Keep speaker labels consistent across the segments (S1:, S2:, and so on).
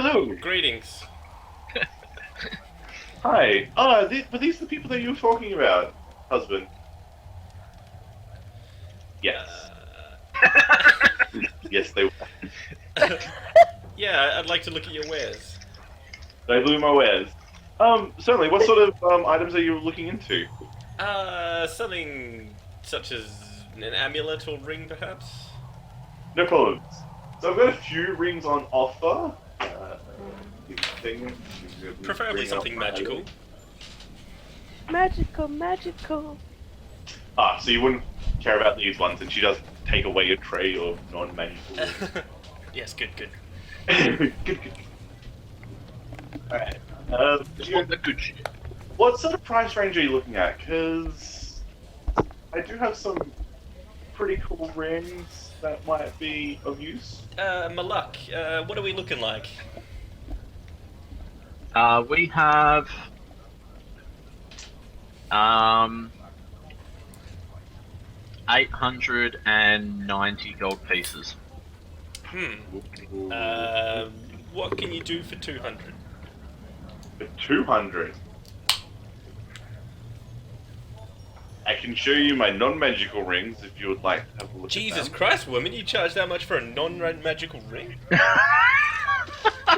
S1: hello.
S2: Greetings.
S1: Hi. Were these the people that you were talking about, husband? Yes. Yes, they were.
S2: Yeah, I'd like to look at your wares.
S1: They blew my wares. Certainly. What sort of items are you looking into?
S2: Something such as an amulet or ring, perhaps?
S1: No problems. So I've got a few rings on offer.
S2: Preferably something magical.
S3: Magical.
S1: So you wouldn't care about these ones, and she does take away your tray of non-magical.
S2: Yes, good.
S1: Good. Alright.
S4: Just want the good shit.
S1: What sort of price range are you looking at? Because I do have some pretty cool rings that might be of use.
S2: Malak, what are we looking like?
S4: We have 890 gold pieces.
S2: What can you do for 200?
S1: For 200. I can show you my non-magical rings if you would like to have a look
S2: Jesus
S1: at them.
S2: Christ, woman, you charge that much for a non-magical ring?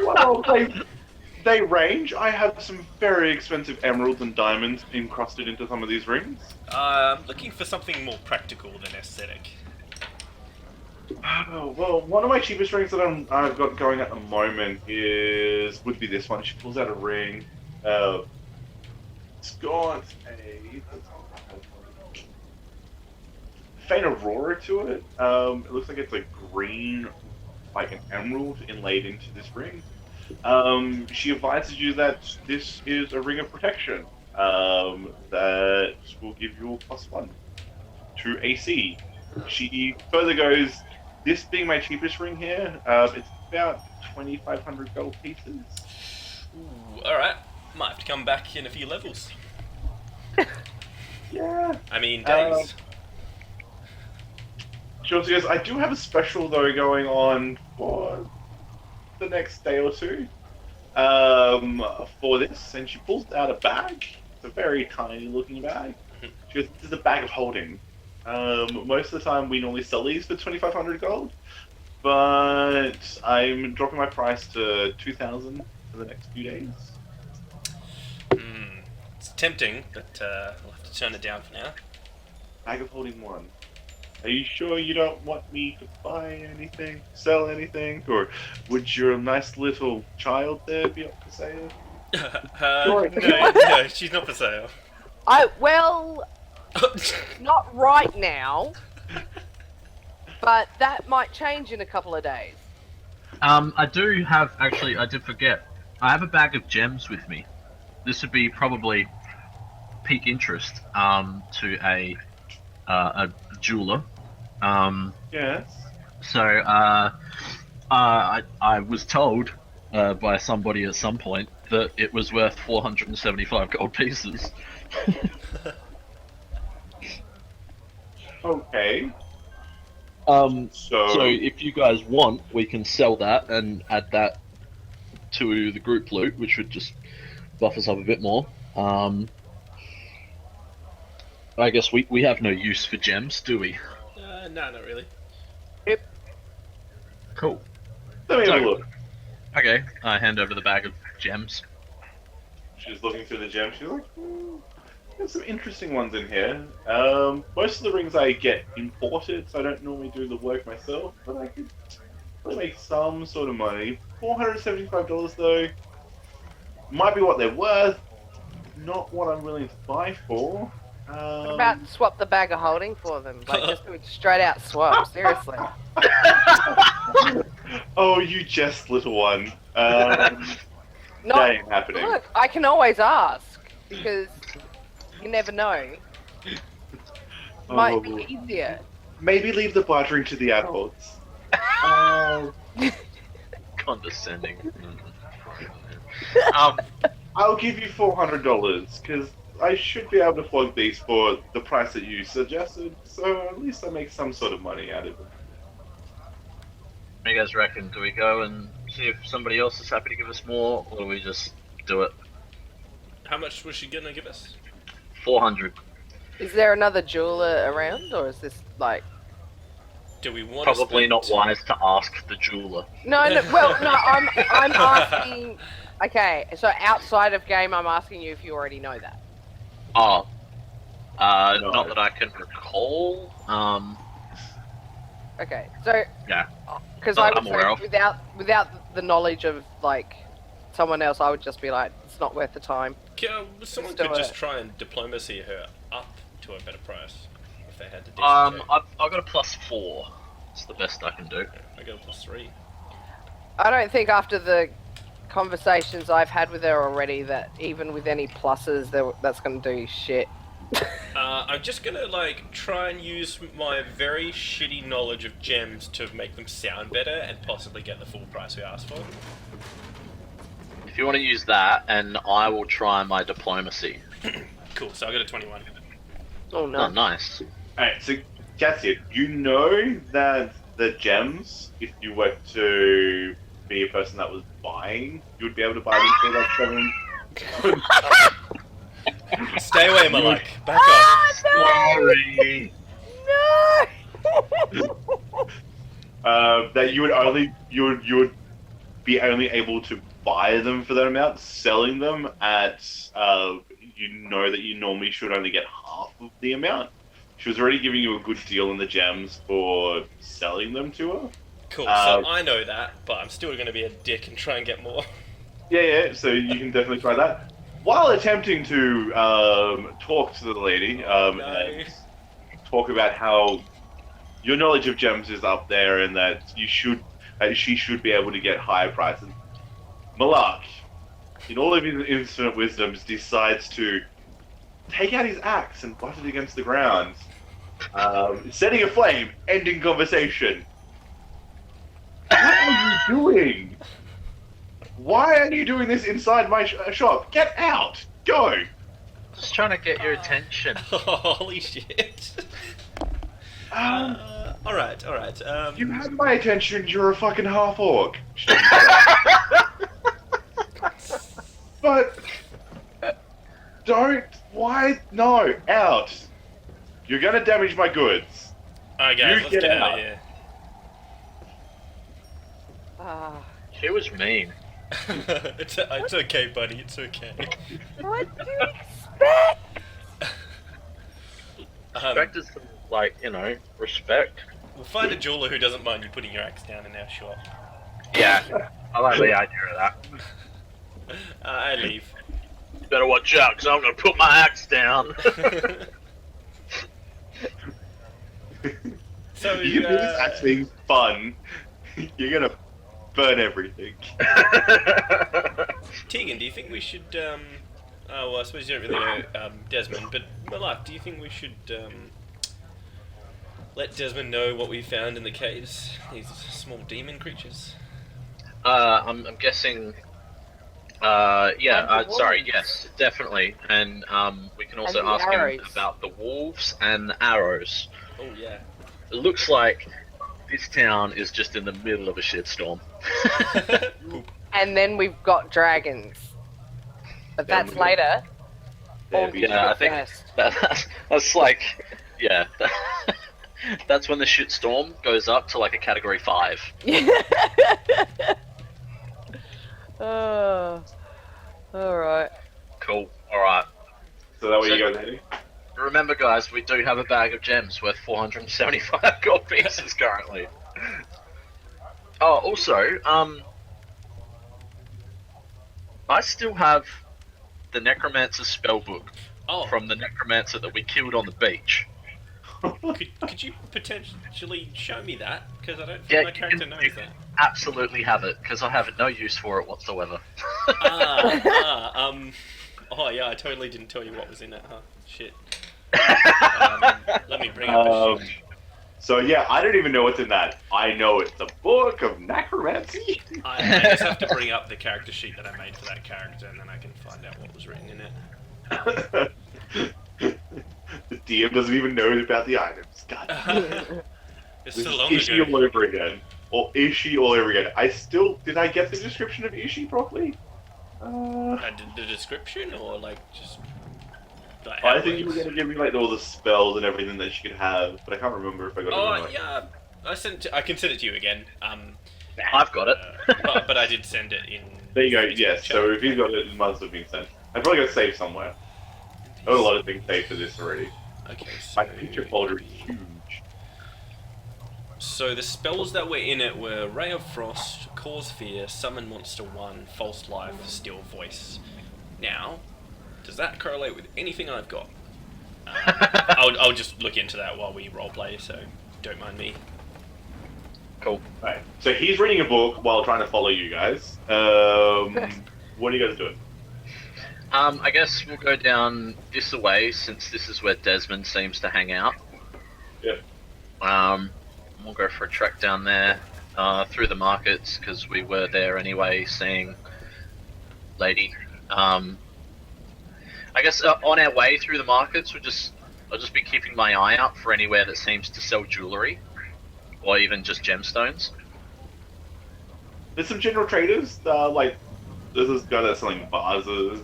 S1: Well, they range. I have some very expensive emeralds and diamonds encrusted into some of these rings.
S2: I'm looking for something more practical than aesthetic.
S1: Oh, well, one of my cheapest rings that I've got going at the moment would be this one. She pulls out a ring. It's got a faint aurora to it. It looks like it's a green, like an emerald inlaid into this ring. She advises you that this is a ring of protection that will give you a +1 to AC. She further goes, this being my cheapest ring here, it's about 2,500 gold pieces.
S2: Ooh, alright. Might have to come back in a few levels.
S1: Yeah.
S2: I mean, days.
S1: She also goes, I do have a special though going on for the next day or two for this, and she pulls out a bag. It's a very tiny looking bag. She goes, this is a bag of holding. Most of the time we normally sell these for 2,500 gold, but I'm dropping my price to 2,000 for the next few days.
S2: It's tempting, but we'll have to turn it down for now.
S1: Bag of holding 1. Are you sure you don't want me to buy anything, sell anything, or would your nice little child there be up for sale?
S2: No, she's not for sale.
S3: Not right now, but that might change in a couple of days.
S4: I do have, actually, I did forget. I have a bag of gems with me. This would be probably peak interest to a jeweler.
S1: Yes.
S4: So I was told by somebody at some point that it was worth 475 gold pieces.
S1: Okay.
S4: So if you guys want, we can sell that and add that to the group loot, which would just buff us up a bit more. I guess we have no use for gems, do we?
S2: No, not really.
S3: Yep.
S4: Cool.
S1: Let me have a look.
S4: Okay, I hand over the bag of gems.
S1: She's looking through the gems. She's like, there's some interesting ones in here. Most of the rings I get imported, so I don't normally do the work myself, but I could probably make some sort of money. $475 though, might be what they're worth, not what I'm willing to buy for.
S3: What about swap the bag of holding for them? Like, just do a straight out swap, seriously.
S1: Oh, you jest, little one. That ain't happening.
S3: Look, I can always ask, because you never know. Might be easier.
S1: Maybe leave the bartering to the adults.
S4: Condescending.
S1: I'll give you $400 because I should be able to flog these for the price that you suggested. So at least I make some sort of money out of it.
S4: What do you guys reckon? Do we go and see if somebody else is happy to give us more, or do we just do it?
S2: How much was she gonna give us?
S4: 400.
S3: Is there another jeweler around, or is this like?
S2: Do we want
S4: Probably
S2: to
S4: not wise to ask the jeweler.
S3: No. Well, no. I'm asking. Okay, so outside of game, I'm asking you if you already know that.
S4: Oh.
S1: No.
S4: Not that I can recall.
S3: Okay, so
S4: Yeah.
S3: because
S4: Not
S3: I
S4: that I'm
S3: would
S4: aware
S3: say
S4: of.
S3: without the knowledge of like someone else, I would just be like, it's not worth the time.
S2: Someone
S3: Let's do
S2: could just
S3: it.
S2: try and diplomacy her up to a better price if they had the decent
S4: I've got a +4. It's the best I can do.
S2: I go +3.
S3: I don't think after the conversations I've had with her already that even with any pluses, that's going to do shit.
S2: I'm just gonna like try and use my very shitty knowledge of gems to make them sound better and possibly get the full price we asked for.
S4: If you want to use that, and I will try my diplomacy.
S2: Cool, so I got a 21.
S3: Oh no.
S4: Oh, nice.
S1: Alright, so Cassia, you know that the gems, if you were to be a person that was buying, you would be able to buy them for like 7.
S2: Stay away, Malak. Back off.
S4: Sorry.
S3: No!
S1: That you would be only able to buy them for that amount, selling them at you know that you normally should only get half of the amount. She was already giving you a good deal on the gems for selling them to her.
S2: Cool, so I know that, but I'm still gonna be a dick and try and get more.
S1: Yeah, so you can definitely try that. While attempting to talk to the lady and talk about how your knowledge of gems is up there and that she should be able to get higher prices, Malak, in all of his infinite wisdoms, decides to take out his axe and butt it against the ground, setting a flame, ending conversation. What are you doing? Why are you doing this inside my shop? Get out! Go!
S4: Just trying to get your attention.
S2: Holy shit. Alright.
S1: You had my attention, you're a fucking half-orc. But... No, out. You're gonna damage my goods.
S2: Alright guys,
S1: You
S2: let's
S1: get
S2: get out
S1: out.
S2: of here.
S3: Ah,
S4: She was mean.
S2: It's okay, buddy, it's okay.
S3: what do you expect?
S4: Respect is some, like, respect.
S2: We'll find a jeweler who doesn't mind you putting your axe down in our shop.
S4: Yeah, I like the idea of that.
S2: I leave.
S4: You better watch out, because I'm going to put my axe down.
S2: So,
S1: You think this axe being fun, you're gonna burn everything.
S2: Tegan, do you think we should, well, I suppose you don't really know Desmond, but Malak, do you think we should let Desmond know what we found in the caves? These small demon creatures?
S4: I'm guessing... sorry, yes, definitely. And we can also
S3: And the
S4: ask him
S3: arrows.
S4: about the wolves and the arrows.
S2: Oh, yeah.
S4: It looks like this town is just in the middle of a shitstorm.
S3: And then we've got dragons. But
S1: Then
S3: that's
S1: we got-
S3: later.
S1: There
S3: Or
S1: we
S3: we
S1: go.
S4: Yeah, I
S3: should
S4: think
S3: first.
S4: that's like, yeah. That's when the shitstorm goes up to like a category 5.
S3: Oh, alright.
S4: Cool. Alright.
S1: So that way you guys heading?
S4: Remember, guys, we do have a bag of gems worth 475 gold pieces currently. Oh, also, I still have the Necromancer's spellbook
S2: Oh,
S4: from the Necromancer that we killed on the beach.
S2: could you potentially show me that? Because I don't think
S4: Yeah,
S2: my
S4: you
S2: character
S4: can-
S2: knows
S4: you
S2: that.
S4: Absolutely have it, because I have no use for it whatsoever.
S2: Oh yeah, I totally didn't tell you what was in it, huh? Shit. Let me bring up a sheet.
S1: So yeah, I don't even know what's in that. I know it's a book of necromancy.
S2: I just have to bring up the character sheet that I made for that character, and then I can find out what was written in it.
S1: The DM doesn't even know about the items. God,
S2: It's
S1: this
S2: so
S1: is
S2: long
S1: issue
S2: ago.
S1: all over again. or Ishi all over again. Did I get the description of Ishi properly?
S2: Did the description or like just? Like, how
S1: I
S2: it
S1: think you were
S2: works?
S1: going to give me like all the spells and everything that she could have, but I can't remember if I got it or
S2: Oh
S1: not.
S2: yeah, I can send it to you again.
S4: I've got it.
S2: But I did send it in.
S1: There you go.
S2: Facebook
S1: Yes.
S2: chat.
S1: So if he's got it, it must have been sent. I probably got it saved somewhere. I got a lot of things saved for this already.
S2: Okay, so
S1: My picture folder is huge.
S2: So the spells that were in it were Ray of Frost, Cause Fear, Summon Monster 1, False Life, Still Voice. Now, does that correlate with anything I've got? I'll just look into that while we roleplay, so don't mind me.
S4: Cool.
S1: Right. So he's reading a book while trying to follow you guys. What are you guys doing?
S4: I guess we'll go down this way since this is where Desmond seems to hang out.
S1: Yeah.
S4: We'll go for a trek down there through the markets because we were there anyway, seeing Lady. I guess on our way through the markets, I'll just be keeping my eye out for anywhere that seems to sell jewelry, or even just gemstones.
S1: There's some general traders. Like there's this guy that's selling vases.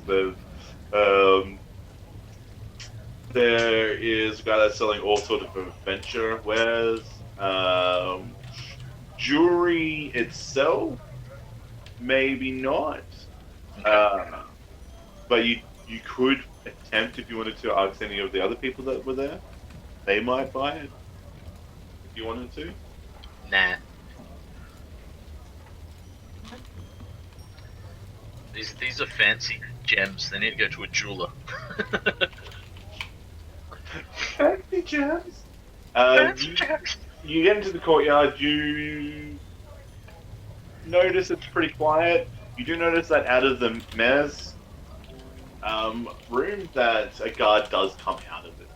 S1: There is a guy that's selling all sort of adventure wares. Jewelry itself, maybe not. But you could attempt if you wanted to ask any of the other people that were there. They might buy it if you wanted to.
S4: Nah. These are fancy gems. They need to go to a jeweler.
S1: Fancy gems.
S4: Fancy gems.
S1: You get into the courtyard. You notice it's pretty quiet. You do notice that out of the mayor's room, that a guard does come out of it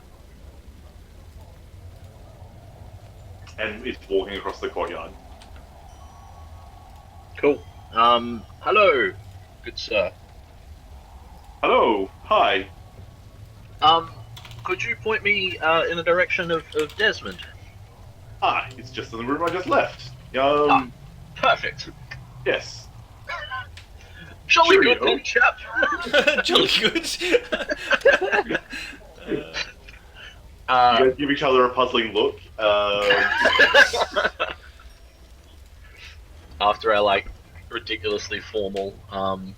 S1: and is walking across the courtyard.
S4: Cool. Hello, good sir.
S1: Hello. Hi.
S4: Could you point me in the direction of Desmond?
S1: It's just in the room I just left.
S4: Perfect.
S1: Yes.
S4: Jolly
S1: Cheerio.
S4: good then, chap.
S2: Jolly good.
S1: You guys give each other a puzzling look.
S4: After our ridiculously formal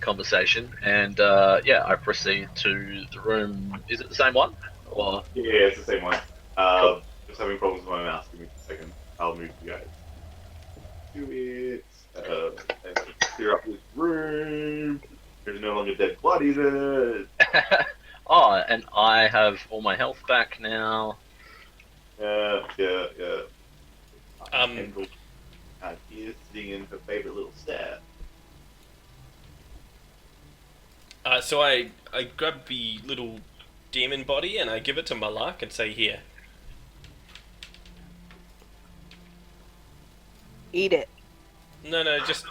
S4: conversation, and I proceed to the room. Is it the same one? Or
S1: Yeah, it's the same one.
S4: Cool.
S1: Just having problems with my mouse. Give me a second. I'll move you guys to it. And clear up this room. There's no longer dead bodies in it.
S4: oh, and I have all my health back now.
S1: Yeah.
S2: Um,
S1: Kendall out here sitting in her favorite little staff.
S2: So I grab the little demon body and I give it to Malak and say, "Here."
S3: Eat it.
S2: No, just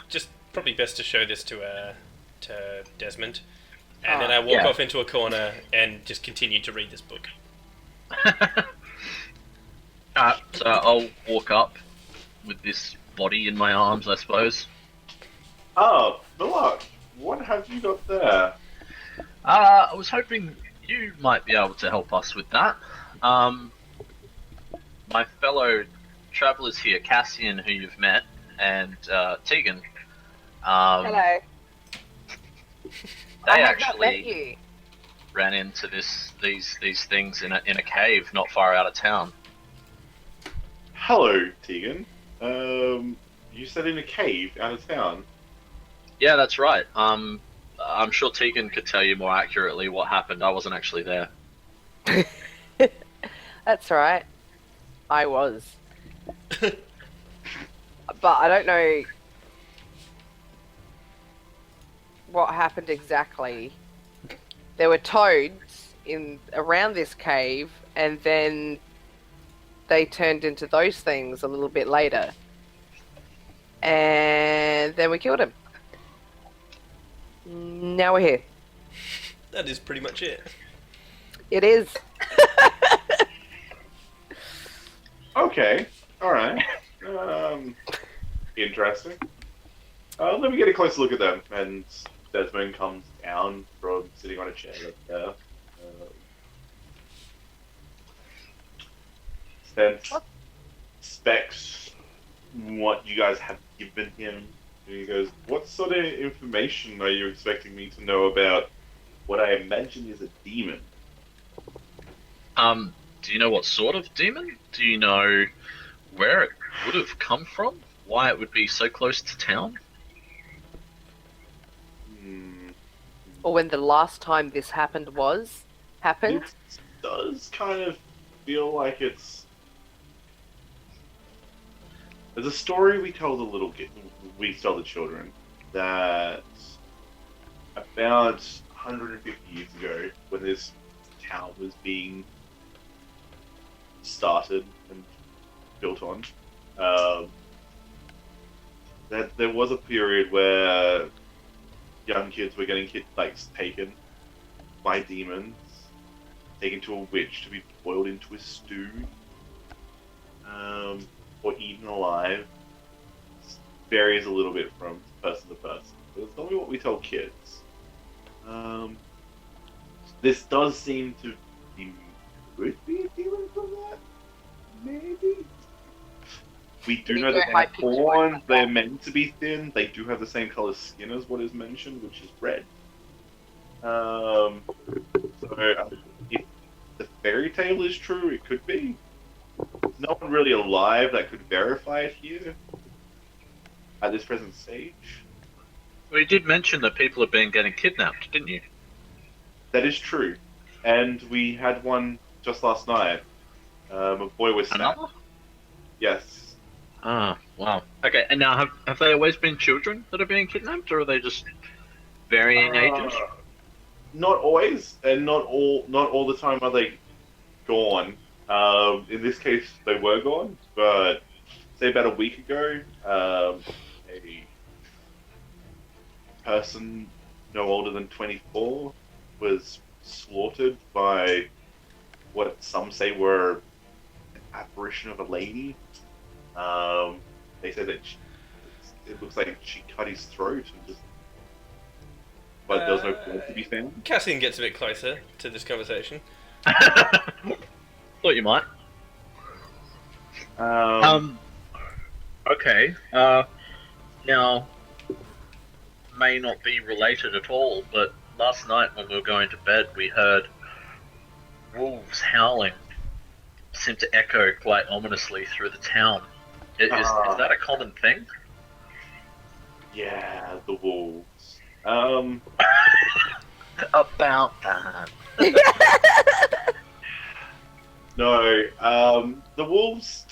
S2: probably best to show this to Desmond, and then I walk
S4: yeah.
S2: off into a corner and just continue to read this book.
S4: So I'll walk up with this body in my arms, I suppose.
S1: Oh, Malak, what have you got there?
S4: I was hoping you might be able to help us with that. My fellow travelers here, Cassian, who you've met, and Tegan.
S3: Hello.
S4: They
S3: I have not met
S4: actually
S3: you.
S4: ran into these things in a cave not far out of town.
S1: Hello, Tegan. You said in a cave out of town.
S4: Yeah, that's right. I'm sure Tegan could tell you more accurately what happened. I wasn't actually there.
S3: That's right. I was. But I don't know what happened exactly. There were toads around this cave, and then they turned into those things a little bit later. And then we killed him. Now we're here.
S2: That is pretty much it.
S3: It is.
S1: Okay, all right. Interesting. Let me get a closer look at them. And Desmond comes down from sitting on a chair that's there. Spence specs what you guys have given him. And he goes, "What sort of information are you expecting me to know about what I imagine is a demon?"
S4: Do you know what sort of demon? Do you know where it would have come from? Why it would be so close to town?
S3: Or when the last time this happened?
S1: It does kind of feel like it's... There's a story we tell the children that about 150 years ago, when this town was being started and built on, that there was a period where young kids were getting taken by demons, taken to a witch to be boiled into a stew, or eaten alive. It varies a little bit from person to person, but it's normally what we tell kids. This does seem to be could be a demon from that, maybe. We do know that they have horns. They're meant to be thin. They do have the same color skin as what is mentioned, which is red. So if the fairy tale is true, it could be. There's no one really alive that could verify it here at this present stage.
S4: Well, you did mention that people have been getting kidnapped, didn't you?
S1: That is true, and we had one just last night. A boy was snapped.
S4: Another?
S1: Yes.
S4: Ah, wow. Okay, and now have they always been children that are being kidnapped, or are they just varying ages?
S1: Not always, and not all the time are they gone. In this case, they were gone, but say about a week ago, a person no older than 24 was slaughtered by what some say were an apparition of a lady. They said that it looks like she cut his throat, but there was no blood to be found.
S2: Cassian gets a bit closer to this conversation.
S4: Thought you might. Okay. Now, may not be related at all, but last night when we were going to bed, we heard wolves howling. Seemed to echo quite ominously through the town. Is that a common thing?
S1: Yeah, the wolves.
S4: About that.
S1: No, the wolves,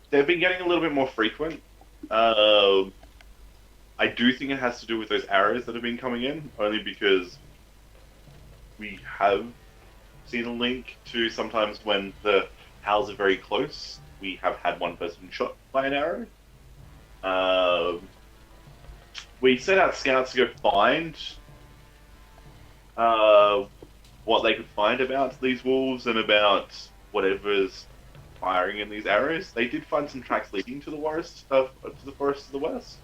S1: they've been getting a little bit more frequent. I do think it has to do with those arrows that have been coming in, only because we have seen a link to sometimes when the howls are very close, we have had one person shot by an arrow. We sent out scouts to go find what they could find about these wolves and about whatever's firing in these arrows. They did find some tracks leading to the forest to the west.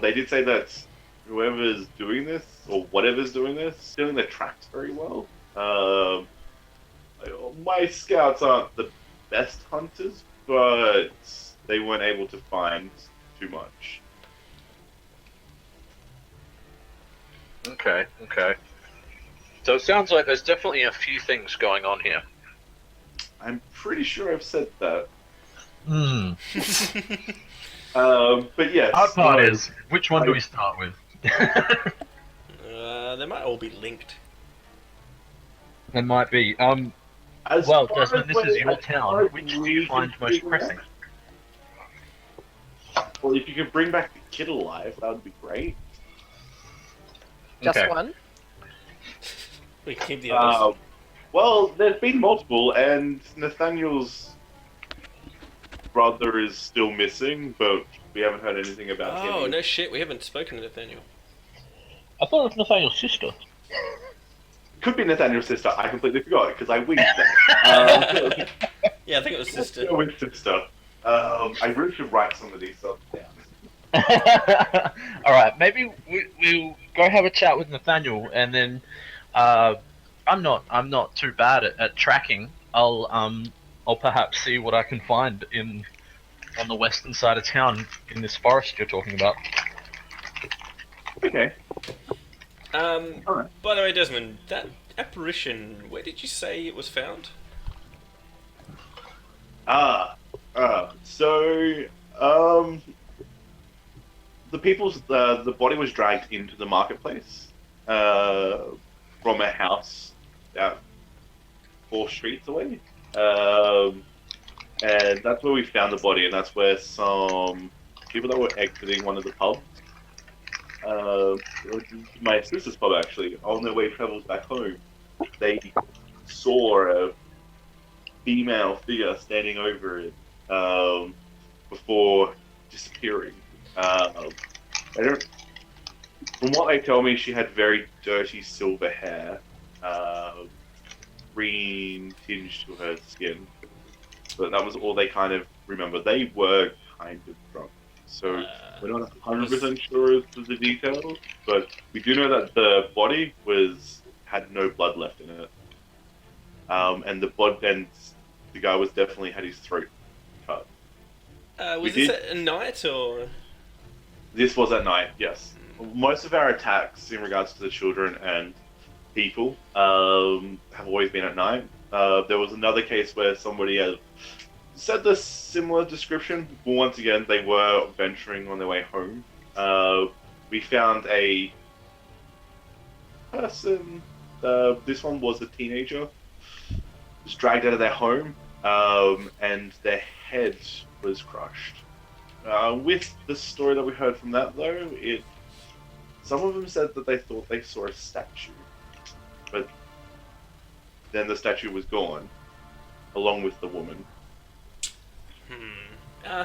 S1: They did say that whoever's doing this or whatever's doing this, doing their tracks very well. My scouts aren't the best hunters, but they weren't able to find too much.
S4: Okay. So it sounds like there's definitely a few things going on here.
S1: I'm pretty sure I've said that.
S4: Hmm.
S1: But yes.
S4: Hard part is, which one do we start with?
S2: They might all be linked.
S4: There might be. Well, Desmond, this is your town. Which do you find most pressing?
S1: Well, if you could bring back the kid alive, that would be great.
S3: Just
S4: Okay.
S3: one?
S2: We can keep the others.
S1: Well, there's been multiple, and Nathaniel's brother is still missing, but we haven't heard anything about him.
S2: Oh, no shit, we haven't spoken to Nathaniel.
S4: I thought it was Nathaniel's sister.
S1: Could be Nathaniel's sister. I completely forgot because I winked that.
S2: Yeah, I think it was sister.
S1: With sister. I really should write some of these stuff down.
S4: All right, maybe we'll go have a chat with Nathaniel, and then I'm not too bad at tracking. I'll perhaps see what I can find on the western side of town in this forest you're talking about.
S1: Okay. Alright.
S2: By the way, Desmond, that apparition, where did you say it was found?
S1: So, the body was dragged into the marketplace, from a house about 4 streets away. And that's where we found the body, and that's where some people that were exiting one of the pubs, my sister's pub actually, on their way travels back home, they saw a female figure standing over it, before disappearing. I don't. From what they tell me, she had very dirty silver hair, green tinge to her skin. But that was all they kind of remember. They were kind of drunk, so we're not 100% sure as to the details. But we do know that the body had no blood left in it, and the guy was definitely had his throat cut.
S2: Was this at night or?
S1: This was at night, yes. Most of our attacks in regards to the children and people have always been at night. There was another case where somebody had said this similar description, but once again, they were venturing on their way home. We found a person, this one was a teenager, was dragged out of their home, and their head was crushed. With the story that we heard from that, though, some of them said that they thought they saw a statue, but then the statue was gone, along with the woman.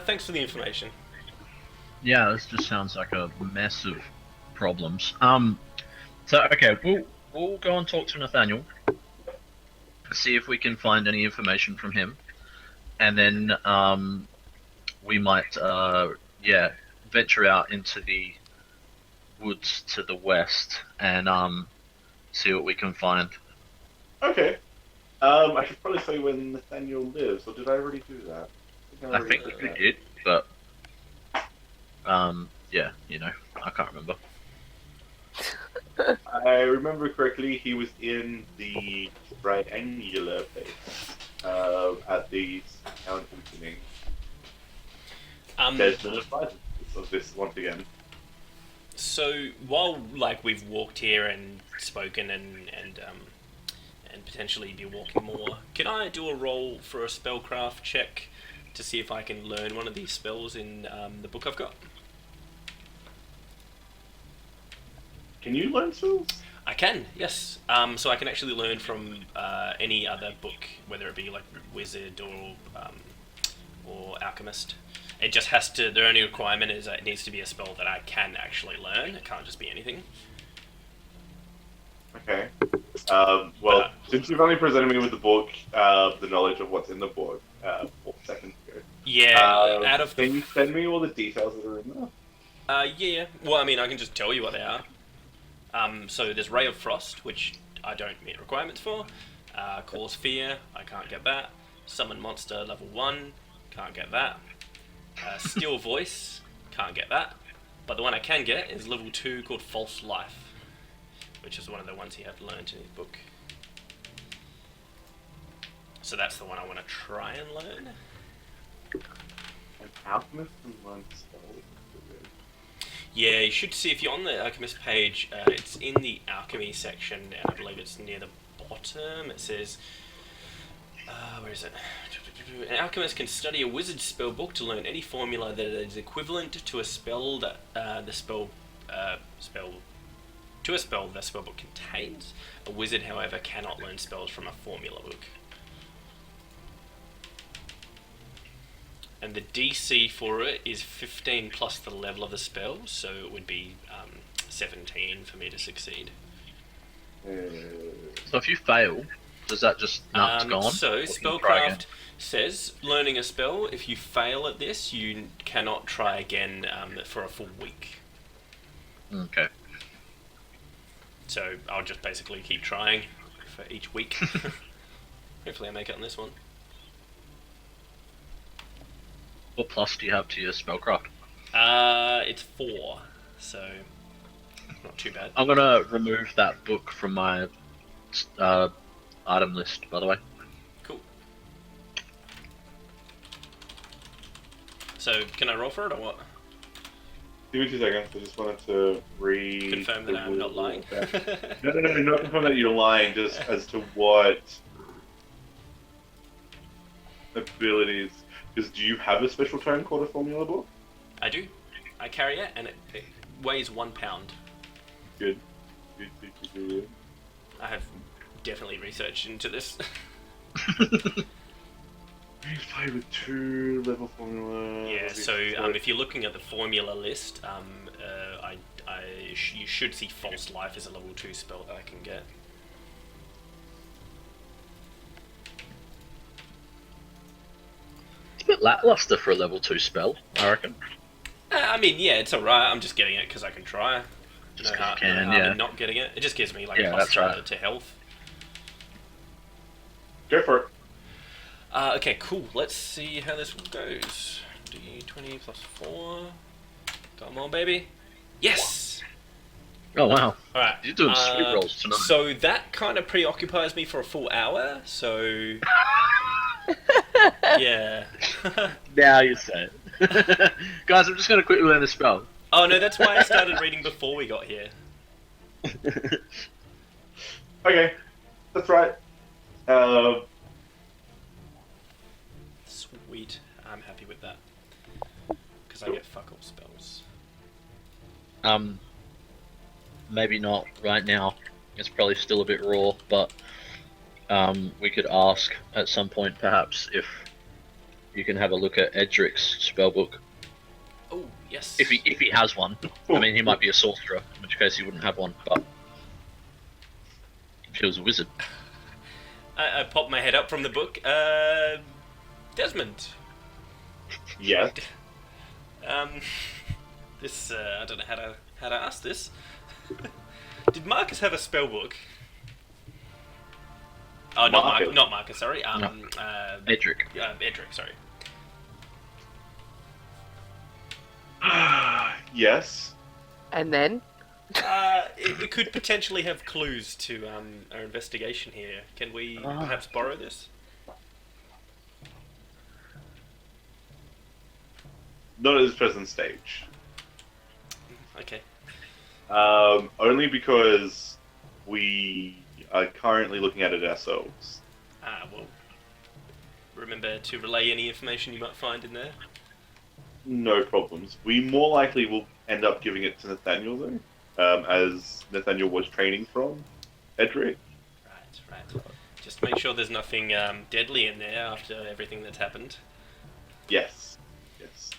S2: Thanks for the information.
S4: Yeah, this just sounds like a mess of problems. So okay, we'll go and talk to Nathaniel, see if we can find any information from him, and then we might venture out into the woods to the west and see what we can find.
S1: Okay. I should probably say where Nathaniel lives, or did I already do that?
S4: I think we did, but yeah, I can't remember.
S1: I remember correctly, he was in the triangular place at the town opening. There's no advisors of this once again.
S2: So while we've walked here and spoken and potentially be walking more, can I do a roll for a spellcraft check to see if I can learn one of these spells in the book I've got?
S1: Can you learn spells?
S2: I can, yes. So I can actually learn from any other book, whether it be like Wizard or Alchemist. It just has to. The only requirement is that it needs to be a spell that I can actually learn. It can't just be anything.
S1: Okay. Since you've only presented me with the book, the knowledge of what's in the book, 4 seconds ago.
S2: Yeah.
S1: Can you send me all the details that are in there?
S2: Yeah. Well, I mean, I can just tell you what they are. So there's Ray of Frost, which I don't meet requirements for. Cause Fear, I can't get that. Summon Monster level 1, can't get that. Steel Voice, can't get that. But the one I can get is level 2 called False Life, which is one of the ones he had learned in his book. So that's the one I want to try and learn.
S1: An alchemist and learn spells.
S2: Yeah, you should see, if you're on the Alchemist page, it's in the Alchemy section, and I believe it's near the bottom. It says, where is it? An alchemist can study a wizard spell book to learn any formula that is equivalent to a spell that the spell book contains. A wizard, however, cannot learn spells from a formula book. And the DC for it is 15 plus the level of the spell, so it would be 17 for me to succeed.
S4: So if you fail, does that just it's gone?
S2: So spellcraft says learning a spell. If you fail at this, you cannot try again for a full week.
S4: Okay.
S2: So I'll just basically keep trying for each week. Hopefully I make it on this one.
S4: What plus do you have to your spellcraft?
S2: It's 4, so not too bad.
S4: I'm gonna remove that book from my item list, by the way.
S2: Cool. So can I roll for it or what?
S1: Give me 2 seconds. I just wanted to read.
S2: Confirm that I'm not lying.
S1: No, not confirm that you're lying. Just as to what abilities. Because do you have a special tome called a formula book?
S2: I do. I carry it, and it weighs 1 pound.
S1: Good. Good.
S2: I have definitely researched into this.
S1: You play with 2 level formula.
S2: Yeah. So if you're looking at the formula list, you should see False Life as a level 2 spell that I can get.
S4: It's a bit lackluster for a level 2 spell, I reckon.
S2: I mean, yeah, it's alright. I'm just getting it because I can try.
S4: Just
S2: No
S4: 'cause
S2: harm
S4: you can,
S2: in
S4: yeah.
S2: not getting it. It just gives me like
S4: Yeah,
S2: a plus
S4: that's right.
S2: to health.
S1: Go for it.
S2: Okay, cool. Let's see how this one goes. D20 plus 4. Come on, baby. Yes!
S4: Oh wow.
S2: Alright.
S4: You're doing sweet rolls tonight.
S2: So that kind of preoccupies me for a full hour, so... yeah.
S4: Now you say it. Guys, I'm just gonna quickly learn a spell.
S2: Oh no, that's why I started reading before we got here.
S1: Okay, that's right.
S2: Sweet. I'm happy with that. Because I get fuck all spells.
S4: Maybe not right now. It's probably still a bit raw, but we could ask at some point perhaps if you can have a look at Edric's spellbook.
S2: Oh, yes.
S4: If he has one. I mean, he might be a sorcerer, in which case he wouldn't have one, but if he was a wizard.
S2: I popped my head up from the book. Desmond.
S1: Yes.
S2: This, I don't know how to ask this. Did Marcus have a spell book? Oh, not Marcus, sorry.
S4: Edric.
S2: Edric, sorry.
S1: Yes.
S3: And then?
S2: It could potentially have clues to our investigation here. Can we perhaps borrow this?
S1: Not at this present stage.
S2: Okay.
S1: Only because we are currently looking at it ourselves.
S2: Well, remember to relay any information you might find in there.
S1: No problems. We more likely will end up giving it to Nathaniel though, as Nathaniel was training from Edric.
S2: Right. Just make sure there's nothing deadly in there after everything that's happened.
S1: Yes.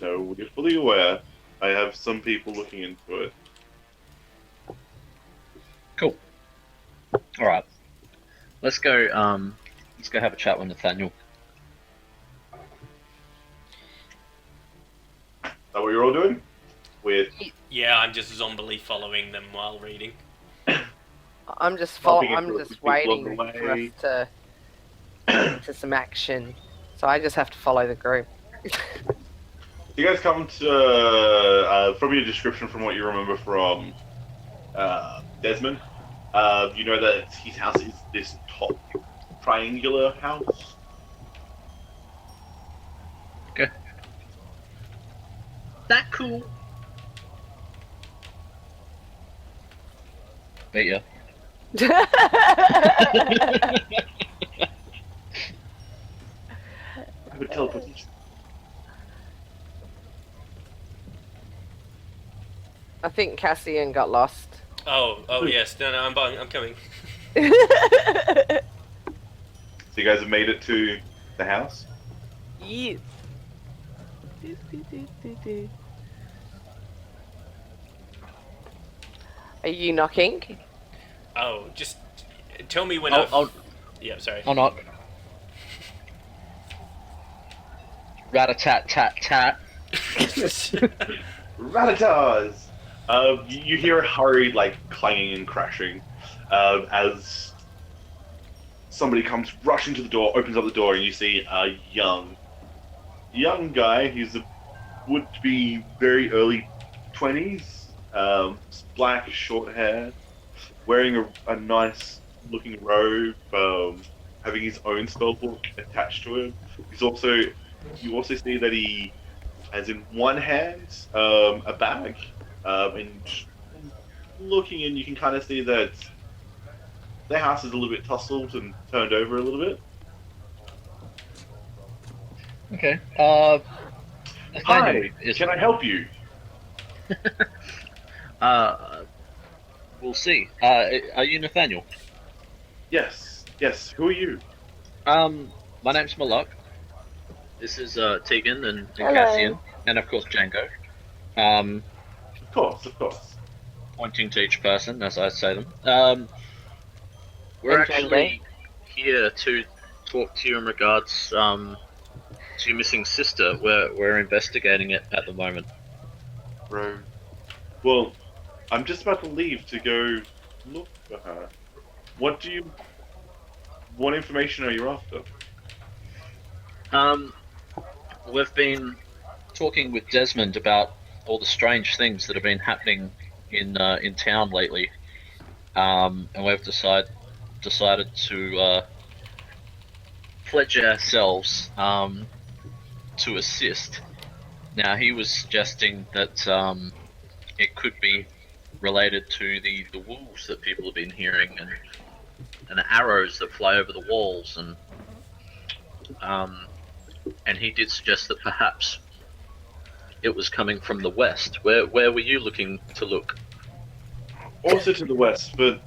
S1: No, we're fully aware. I have some people looking into it.
S4: Cool. Alright. Let's go have a chat with Nathaniel.
S1: Is that what you're all doing? With
S2: Yeah, I'm just zombily following them while reading.
S3: I'm just
S1: Helping it
S3: I'm
S1: for
S3: just
S1: people along
S3: waiting
S1: the
S3: for
S1: way.
S3: us to get into some action. So I just have to follow the group.
S1: you guys come to from your description, from what you remember from Desmond, you know that his house is this top triangular house.
S4: Okay. That cool. Beat ya.
S1: I would teleportation.
S3: I think Cassian got lost.
S2: Oh yes. No, I'm coming.
S1: So you guys have made it to the house?
S3: Yes. Are you knocking?
S2: Oh, just tell me when
S4: I'll
S2: Yeah, sorry.
S4: knock. Rat-a-tat-tat-tat.
S1: Rattatas! You hear a hurried, like, clanging and crashing as somebody comes rushing to the door, opens up the door, and you see a young guy. Would be very early 20s, black, short hair, wearing a nice looking robe, having his own spellbook attached to him. You also see that he has in one hand a bag, and looking in, you can kind of see that their house is a little bit tussled and turned over a little bit.
S4: Okay.
S1: Hi,
S4: is
S1: can I help you?
S4: We'll see. Are you Nathaniel?
S1: Yes. Who are you?
S4: My name's Malak. This is Tegan and
S3: Hello.
S4: Cassian, and of course Django.
S1: Of course.
S4: Pointing to each person as I say them. We're
S3: And Django.
S4: actually here to talk to you in regards to your missing sister. We're investigating it at the moment.
S1: Bro. Well, I'm just about to leave to go look for her. What information are you after?
S4: We've been talking with Desmond about all the strange things that have been happening in town lately, and we've decided to pledge ourselves to assist. Now he was suggesting that it could be related to the wolves that people have been hearing and the arrows that fly over the walls and he did suggest that perhaps it was coming from the west. Where were you looking to look?
S1: Also to the west, but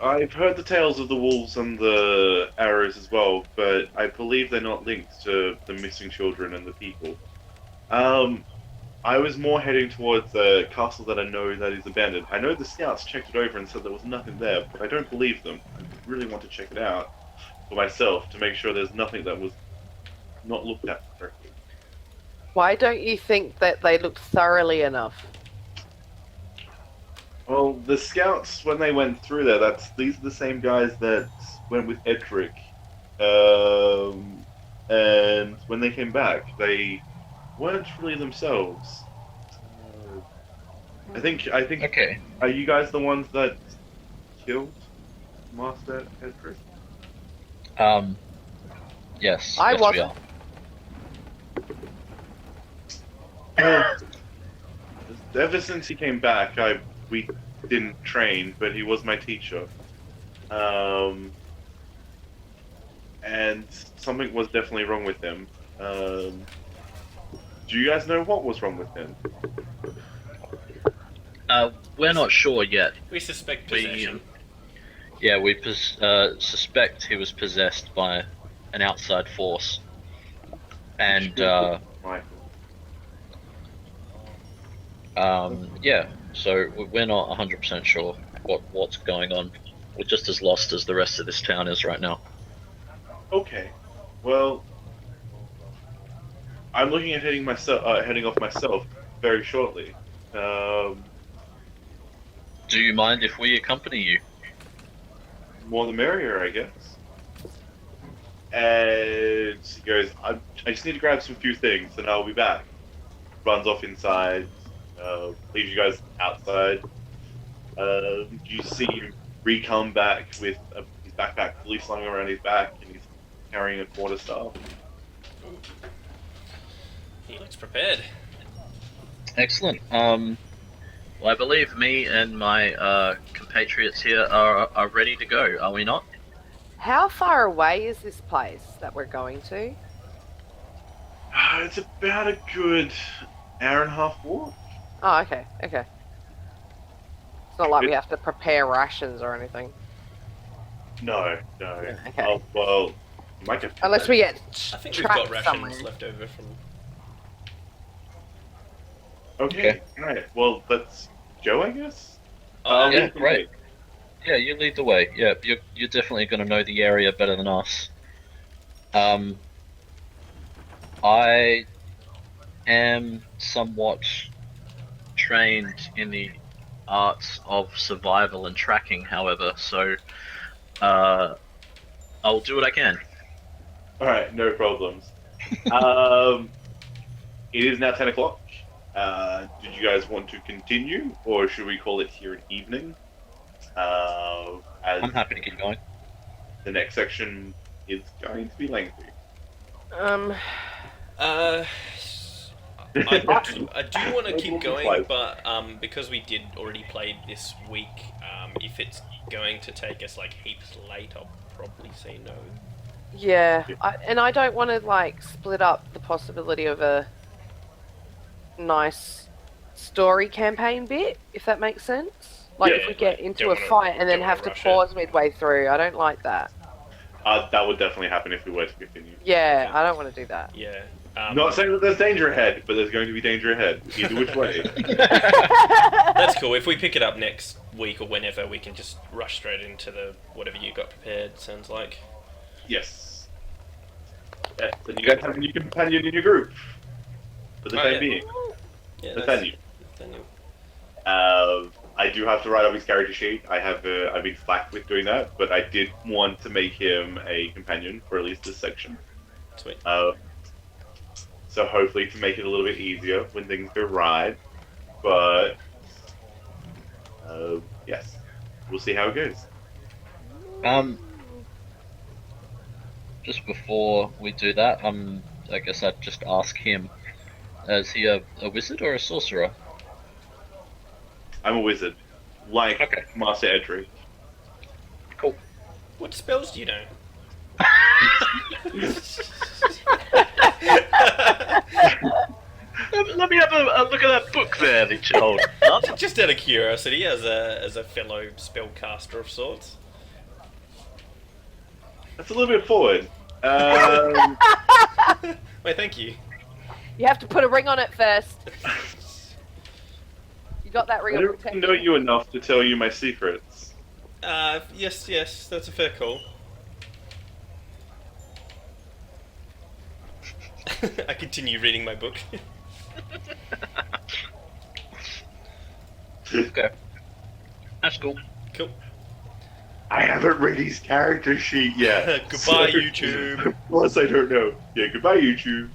S1: I've heard the tales of the wolves and the arrows as well, but I believe they're not linked to the missing children and the people. I was more heading towards the castle that I know that is abandoned. I know the scouts checked it over and said there was nothing there, but I don't believe them. I really want to check it out for myself to make sure there's nothing that was not looked at correctly.
S3: Why don't you think that they looked thoroughly enough?
S1: Well, the scouts, when they went through there, these are the same guys that went with Edric. And when they came back, they weren't really themselves. I think.
S4: Okay.
S1: Are you guys the ones that killed Master Edric?
S4: Yes.
S3: I
S4: yes, we
S3: wasn't.
S4: are.
S1: Well, ever since he came back, we didn't train, but he was my teacher. And something was definitely wrong with him. Do you guys know what was wrong with him?
S4: We're not sure yet.
S2: We suspect possession.
S4: We suspect he was possessed by an outside force, and
S1: Michael.
S4: so we're not 100% sure what's going on. We're just as lost as the rest of this town is right now.
S1: Okay, well, I'm looking at heading off myself very shortly.
S4: Do you mind if we accompany you?
S1: More the merrier, I guess. And he goes, I just need to grab some few things, and I'll be back. Runs off inside, leaves you guys outside. You see him come back with his backpack fully slung around his back, and he's carrying a quarterstaff.
S2: He looks prepared.
S4: Excellent. Well, I believe me and my compatriots here are ready to go. Are we not?
S3: How far away is this place that we're going to?
S1: It's about a good hour and a half walk.
S3: Oh, okay. It's not like we have to prepare rations or anything.
S1: No.
S3: Okay.
S1: Oh, well, you might get
S3: Unless we get
S2: I think we've got
S3: trapped
S2: rations
S3: somewhere.
S2: left over from.
S1: Okay. Alright, well, let's go, I guess?
S4: Yeah, great. Yeah, you lead the way. Yeah, you're definitely going to know the area better than us. I am somewhat trained in the arts of survival and tracking, however, so I'll do what I can.
S1: All right, no problems. It is now 10 o'clock. Did you guys want to continue, or should we call it here an evening? As
S4: I'm happy to keep going.
S1: the next section is going to be lengthy.
S2: I do want to keep going, but because we did already play this week, if it's going to take us like heaps late, I'll probably say no.
S3: Yeah, I don't want to like split up the possibility of a nice story campaign bit, if that makes sense. Like if we get into a fight and then have to pause midway through, I don't like that.
S1: That would definitely happen if we were to continue.
S3: Yeah, I don't want to do that.
S2: Yeah.
S1: Not saying that there's danger ahead, but there's going to be danger ahead. Either which way.
S2: That's cool. If we pick it up next week or whenever, we can just rush straight into the whatever you got prepared. Sounds like.
S1: Yes. Yes. And you guys have a new companion in your group for the time being.
S2: Yeah,
S1: Nathaniel. I do have to write up his character sheet. I've been slack with doing that, but I did want to make him a companion for at least this section.
S2: Sweet.
S1: So hopefully to make it a little bit easier when things go right. But yes, we'll see how it goes.
S4: Just before we do that, I guess I'd just ask him: is he a wizard or a sorcerer?
S1: I'm a wizard, like
S4: Okay.
S1: Master Edric.
S4: Cool.
S2: What spells do you know?
S4: Let me have a look at that book there that you hold up.
S2: Just out of curiosity, as a fellow spellcaster of sorts.
S1: That's a little bit forward.
S2: Wait, thank you.
S3: You have to put a ring on it first. You got that ring
S1: I
S3: of
S1: don't
S3: protection.
S1: know you enough to tell you my secrets.
S2: Yes, that's a fair call. I continue reading my book.
S4: Okay. That's cool.
S2: Cool.
S1: I haven't read his character sheet yet.
S2: Goodbye, YouTube.
S1: Plus, I don't know. Yeah, goodbye, YouTube.